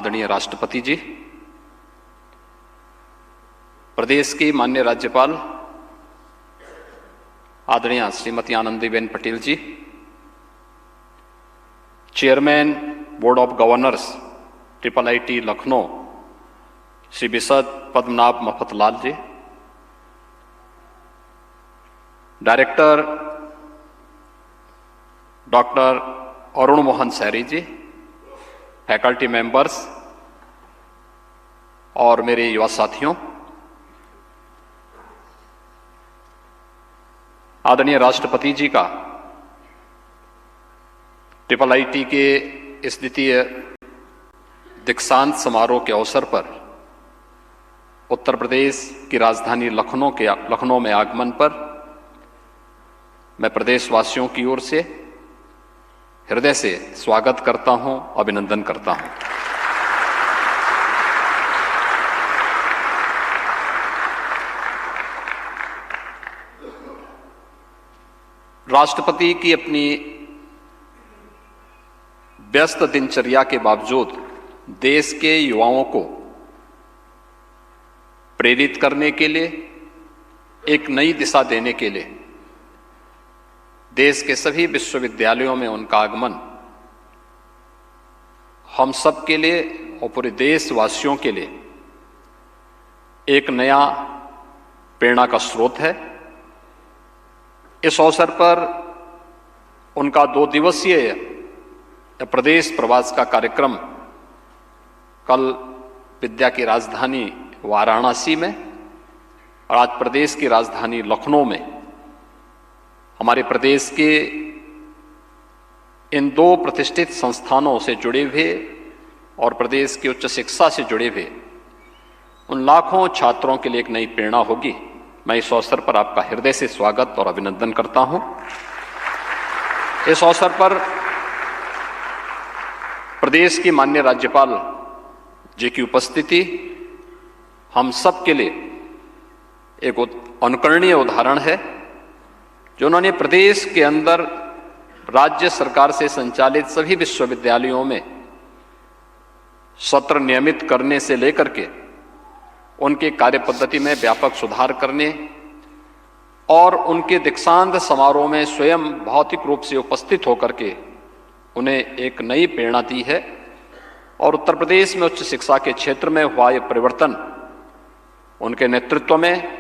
आदरणीय राष्ट्रपति जी, प्रदेश की माननीय राज्यपाल आदरणीय Shrimati Anandiben Patel ji, chairman board of governors IIIT Lucknow Shri Bishad Padmanabh Mafatlal ji, director doctor Arun Mohan Sherry ji, faculty members और मेरे युवा साथियों, आदरणीय राष्ट्रपति जी का IIIT के इस द्वितीय दीक्षांत समारोह के अवसर पर उत्तर प्रदेश की राजधानी लखनऊ में आगमन पर मैं प्रदेशवासियों की ओर से हृदय से स्वागत करता हूं, अभिनंदन करता हूं। राष्ट्रपति की अपनी व्यस्त दिनचर्या के बावजूद देश के युवाओं को प्रेरित करने के लिए, एक नई दिशा देने के लिए देश के सभी विश्वविद्यालयों में उनका आगमन हम सब के लिए और पूरे देशवासियों के लिए एक नया प्रेरणा का स्रोत है। इस अवसर पर उनका 2 दिवसीय प्रदेश प्रवास का कार्यक्रम कल विद्या की राजधानी वाराणसी में और आज प्रदेश की राजधानी लखनऊ में हमारे प्रदेश के इन 2 प्रतिष्ठित संस्थानों से जुड़े हुए और प्रदेश की उच्च शिक्षा से जुड़े हुए उन लाखों छात्रों के लिए एक नई प्रेरणा होगी। मैं इस अवसर पर आपका हृदय से स्वागत और अभिनंदन करता हूं। इस अवसर पर प्रदेश की माननीय राज्यपाल जी की उपस्थिति हम सब के लिए एक अनुकरणीय उदाहरण है, जो उन्होंने प्रदेश के अंदर राज्य सरकार से संचालित सभी विश्वविद्यालयों में सत्र नियमित करने से लेकर के उनके कार्य पद्धति में व्यापक सुधार करने और उनके दीक्षांत समारोह में स्वयं भौतिक रूप से उपस्थित होकर के उन्हें एक नई प्रेरणा दी है। और उत्तर प्रदेश में उच्च शिक्षा के क्षेत्र में हुआ यह परिवर्तन उनके नेतृत्व में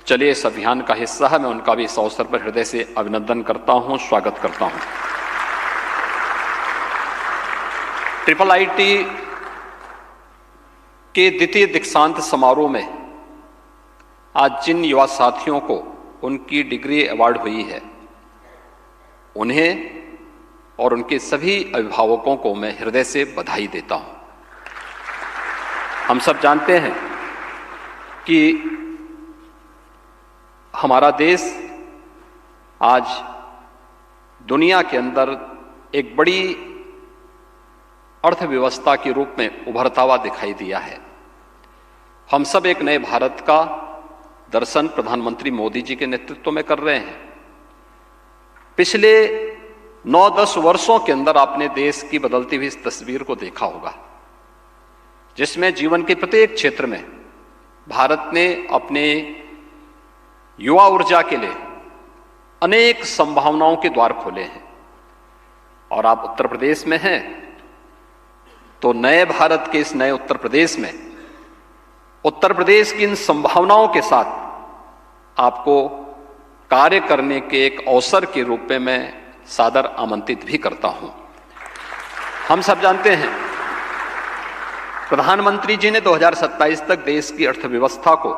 चलिए इस अभियान का हिस्सा है। मैं उनका भी इस अवसर पर हृदय से अभिनंदन करता हूं, स्वागत करता हूं। IIIT के द्वितीय दीक्षांत समारोह में आज जिन युवा साथियों को उनकी डिग्री अवार्ड हुई है, उन्हें और उनके सभी अभिभावकों को मैं हृदय से बधाई देता हूं। हम सब जानते हैं कि हमारा देश आज दुनिया के अंदर एक बड़ी अर्थव्यवस्था के रूप में उभरता हुआ दिखाई दिया है। हम सब एक नए भारत का दर्शन प्रधानमंत्री मोदी जी के नेतृत्व में कर रहे हैं। पिछले 9-10 वर्षों के अंदर आपने देश की बदलती हुई इस तस्वीर को देखा होगा, जिसमें जीवन के प्रत्येक क्षेत्र में भारत ने अपने युवा ऊर्जा के लिए अनेक संभावनाओं के द्वार खोले हैं। और आप उत्तर प्रदेश में हैं, तो नए भारत के इस नए उत्तर प्रदेश में उत्तर प्रदेश की इन संभावनाओं के साथ आपको कार्य करने के एक अवसर के रूप में मैं सादर आमंत्रित भी करता हूं। हम सब जानते हैं प्रधानमंत्री जी ने 2027 तक देश की अर्थव्यवस्था को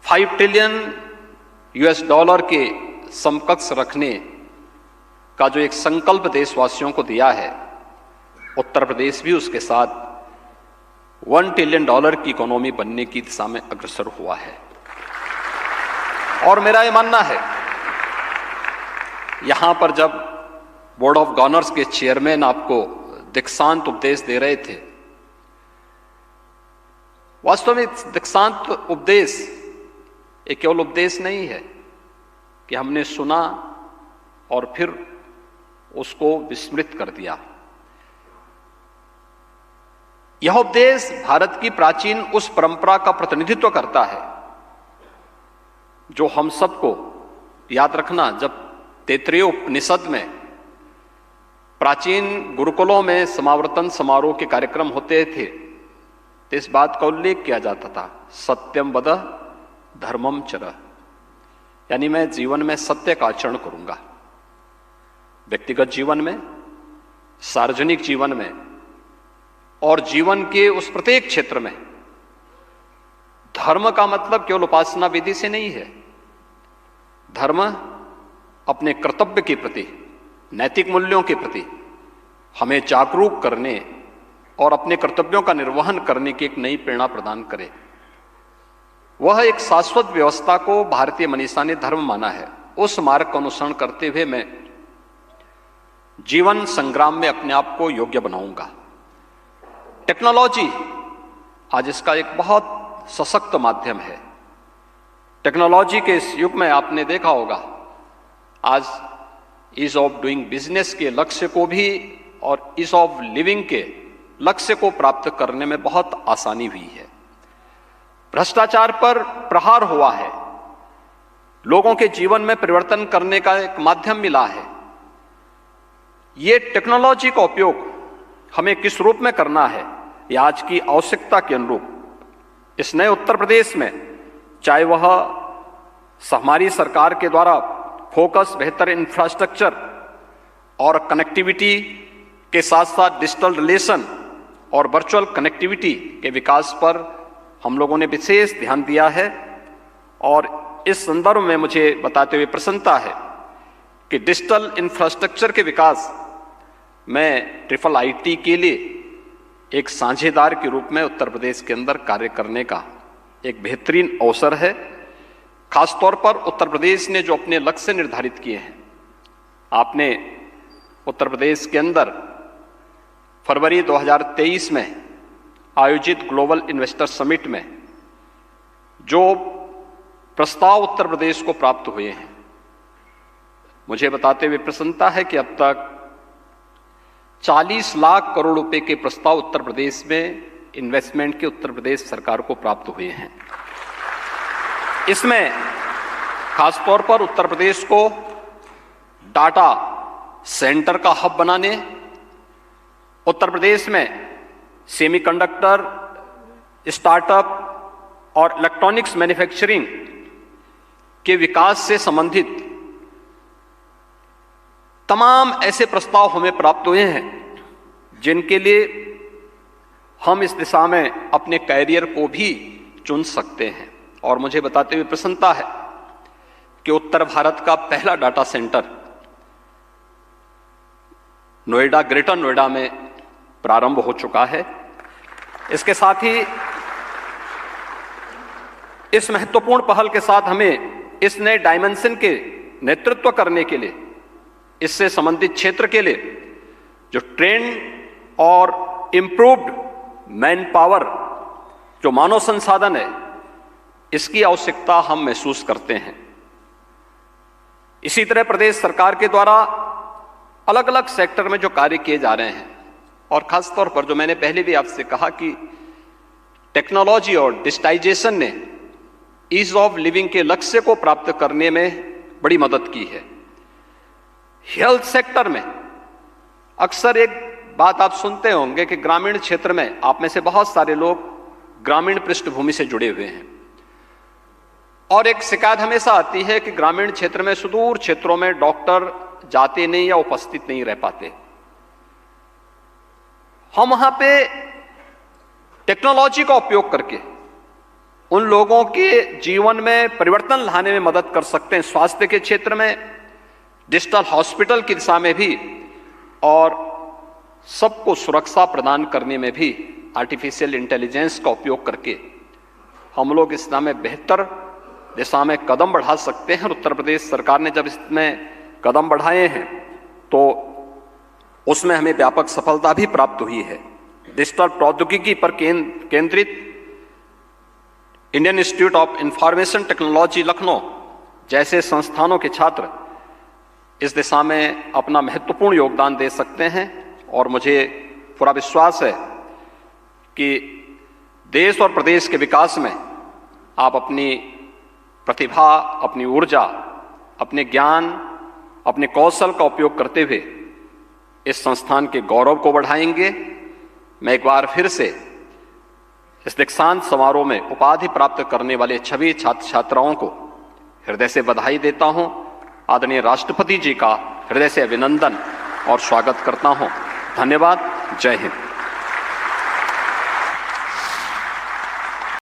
$5 ट्रिलियन के समकक्ष रखने का जो एक संकल्प देशवासियों को दिया है, उत्तर प्रदेश भी उसके साथ $1 ट्रिलियन की इकोनॉमी बनने की दिशा में अग्रसर हुआ है। और मेरा यह मानना है, यहां पर जब बोर्ड ऑफ गवर्नर्स के चेयरमैन आपको दीक्षांत उपदेश दे रहे थे, वास्तव में दीक्षांत उपदेश एक केवल उपदेश नहीं है कि हमने सुना और फिर उसको विस्मृत कर दिया। यह उपदेश भारत की प्राचीन उस परंपरा का प्रतिनिधित्व करता है जो हम सबको याद रखना, जब तैत्तिरीय उपनिषद में प्राचीन गुरुकुलों में समावर्तन समारोह के कार्यक्रम होते थे तो इस बात का उल्लेख किया जाता था, सत्यम वद धर्मम चर, यानी मैं जीवन में सत्य का आचरण करूंगा। व्यक्तिगत जीवन में, सार्वजनिक जीवन में और जीवन के उस प्रत्येक क्षेत्र में। धर्म का मतलब केवल उपासना विधि से नहीं है। धर्म अपने कर्तव्य के प्रति, नैतिक मूल्यों के प्रति हमें जागरूक करने और अपने कर्तव्यों का निर्वहन करने की एक नई प्रेरणा प्रदान करे। वह एक शाश्वत व्यवस्था को भारतीय मनीषा ने धर्म माना है। उस मार्ग का अनुसरण करते हुए मैं जीवन संग्राम में अपने आप को योग्य बनाऊंगा। टेक्नोलॉजी आज इसका एक बहुत सशक्त माध्यम है। टेक्नोलॉजी के इस युग में आपने देखा होगा, आज ईज ऑफ डूइंग बिजनेस के लक्ष्य को भी और ईज ऑफ लिविंग के लक्ष्य को प्राप्त करने में बहुत आसानी हुई है। भ्रष्टाचार पर प्रहार हुआ है, लोगों के जीवन में परिवर्तन करने का एक माध्यम मिला है। ये टेक्नोलॉजी का उपयोग हमें किस रूप में करना है, यह आज की आवश्यकता के अनुरूप इस नए उत्तर प्रदेश में, चाहे वह हमारी सरकार के द्वारा फोकस बेहतर इंफ्रास्ट्रक्चर और कनेक्टिविटी के साथ साथ डिजिटल रिलेशन और वर्चुअल कनेक्टिविटी के विकास पर हम लोगों ने विशेष ध्यान दिया है। और इस संदर्भ में मुझे बताते हुए प्रसन्नता है कि डिजिटल इंफ्रास्ट्रक्चर के विकास में ट्रिपल आईटी के लिए एक साझेदार के रूप में उत्तर प्रदेश के अंदर कार्य करने का एक बेहतरीन अवसर है। खासतौर पर उत्तर प्रदेश ने जो अपने लक्ष्य निर्धारित किए हैं, आपने उत्तर प्रदेश के अंदर फरवरी 2023 में आयोजित ग्लोबल इन्वेस्टर समिट में जो प्रस्ताव उत्तर प्रदेश को प्राप्त हुए हैं, मुझे बताते हुए प्रसन्नता है कि अब तक 40 लाख करोड़ रुपए के प्रस्ताव उत्तर प्रदेश में इन्वेस्टमेंट के उत्तर प्रदेश सरकार को प्राप्त हुए हैं। इसमें खासतौर पर उत्तर प्रदेश को डाटा सेंटर का हब बनाने, उत्तर प्रदेश में सेमीकंडक्टर, स्टार्टअप और इलेक्ट्रॉनिक्स मैन्युफैक्चरिंग के विकास से संबंधित तमाम ऐसे प्रस्ताव हमें प्राप्त हुए हैं जिनके लिए हम इस दिशा में अपने कैरियर को भी चुन सकते हैं। और मुझे बताते हुए प्रसन्नता है कि उत्तर भारत का पहला data centre Noida, greater Noida में प्रारंभ हो चुका है। इसके साथ ही इस महत्वपूर्ण पहल के साथ हमें इस नए डायमेंशन के नेतृत्व करने के लिए, इससे संबंधित क्षेत्र के लिए जो ट्रेंड और इंप्रूव्ड मैन पावर, जो मानव संसाधन है, इसकी आवश्यकता हम महसूस करते हैं। इसी तरह प्रदेश सरकार के द्वारा अलग अलग सेक्टर में जो कार्य किए जा रहे हैं, और खासतौर पर जो मैंने पहले भी आपसे कहा कि टेक्नोलॉजी और डिजिटाइजेशन ने ईज ऑफ लिविंग के लक्ष्य को प्राप्त करने में बड़ी मदद की है। हेल्थ सेक्टर में अक्सर एक बात आप सुनते होंगे कि ग्रामीण क्षेत्र में, आप में से बहुत सारे लोग ग्रामीण पृष्ठभूमि से जुड़े हुए हैं, और एक शिकायत हमेशा आती है कि ग्रामीण क्षेत्र में, सुदूर क्षेत्रों में डॉक्टर जाते नहीं या उपस्थित नहीं रह पाते। हम वहां पे टेक्नोलॉजी का उपयोग करके उन लोगों के जीवन में परिवर्तन लाने में मदद कर सकते हैं। स्वास्थ्य के क्षेत्र में, डिजिटल हॉस्पिटल की दिशा में भी, और सबको सुरक्षा प्रदान करने में भी आर्टिफिशियल इंटेलिजेंस का उपयोग करके हम लोग इस दिशा में बेहतर दिशा में कदम बढ़ा सकते हैं। उत्तर प्रदेश सरकार ने जब इसमें कदम बढ़ाए हैं तो उसमें हमें व्यापक सफलता भी प्राप्त हुई है। डिजिटल प्रौद्योगिकी पर केंद्रित Indian institute of information technology Lucknow जैसे संस्थानों के छात्र इस दिशा में अपना महत्वपूर्ण योगदान दे सकते हैं, और मुझे पूरा विश्वास है कि देश और प्रदेश के विकास में आप अपनी प्रतिभा, अपनी ऊर्जा, अपने ज्ञान, अपने कौशल का उपयोग करते हुए इस संस्थान के गौरव को बढ़ाएंगे। मैं एक बार फिर से इस दीक्षांत समारोह में उपाधि प्राप्त करने वाले सभी छात्र छात्राओं को हृदय से बधाई देता हूं। आदरणीय राष्ट्रपति जी का हृदय से अभिनंदन और स्वागत करता हूं। धन्यवाद। जय हिंद।